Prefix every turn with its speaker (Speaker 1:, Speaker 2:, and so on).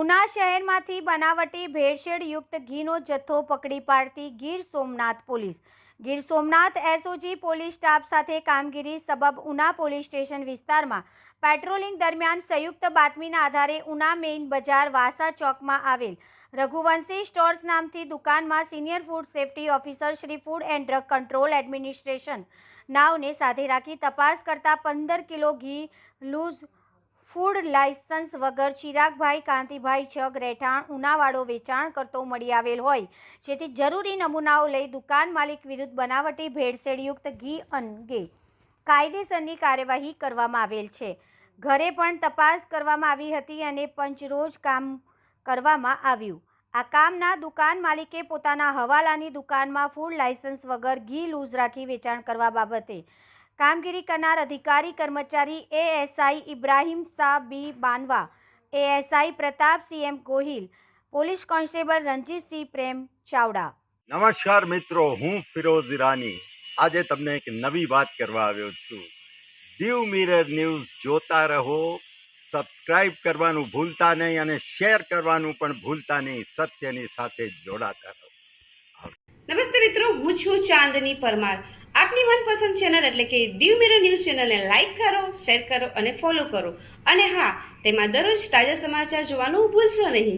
Speaker 1: ઉના શહેરમાંથી બનાવટી ભેળસેળયુક્ત ઘીનો જથ્થો પકડી પાડતી Gir Somnath police. Gir Somnath SOG police staff સાથે કામગીરી સબબ ઉના પોલીસ સ્ટેશન વિસ્તારમાં પેટ્રોલિંગ દરમિયાન સંયુક્ત બાતમીના આધારે ઉના મેઇન બજાર વાસા ચોકમાં આવેલ રઘુવંશી સ્ટોર્સ નામથી દુકાનમાં senior food safety officer Shri food and drug control administration નાવને સાથે રાખી તપાસ કરતા 15 કિલો ઘી લૂઝ ફૂડ લાયસન્સ વગર ચિરાગભાઈ કાંતિભાઈ છગ રહેઠાણ ઉનાવાળો વેચાણ કરતો મળી આવેલ હોય, જેથી જરૂરી નમૂનાઓ લઈ દુકાન માલિક વિરુદ્ધ બનાવટી ભેળસેળયુક્ત ઘી અંગે કાયદેસરની કાર્યવાહી કરવામાં આવેલ છે. ઘરે પણ તપાસ કરવામાં આવી હતી અને પંચરોજ કામ કરવામાં આવ્યું. આ કામના દુકાન માલિકે પોતાના હવાલાની દુકાનમાં ફૂડ લાયસન્સ વગર ઘી લૂઝ રાખી વેચાણ કરવા બાબતે કામગીરી કરનાર અધિકારી કર્મચારી એએસઆઈ ઇબ્રાહિમ શાહ બી બાનવા, એએસઆઈ પ્રતાપસિંહ એમ ગોહિલ, પોલીસ કોન્સ્ટેબલ રણજીતસિંહ પ્રેમ ચાવડા.
Speaker 2: નમસ્કાર મિત્રો, હું ફિરોઝ ઈરાની આજે તમને એક નવી વાત કરવા આવ્યો છું. દીવ મિરર ન્યૂઝ જોતા રહો, સબસ્ક્રાઇબ કરવાનું ભૂલતા નહીં અને શેર કરવાનું પણ ભૂલતા નહીં. સત્યની સાથે જોડાતા રહો.
Speaker 3: નમસ્તે મિત્રો, હું છું ચાંદની પરમાર. આપની મનપસંદ ચેનલ એટલે કે દીવ મિરર ન્યૂઝ ચેનલને લાઈક કરો, શેર કરો અને ફોલો કરો. અને હા, તેમાં દરરોજ તાજા સમાચાર જોવાનું ભૂલશો નહીં.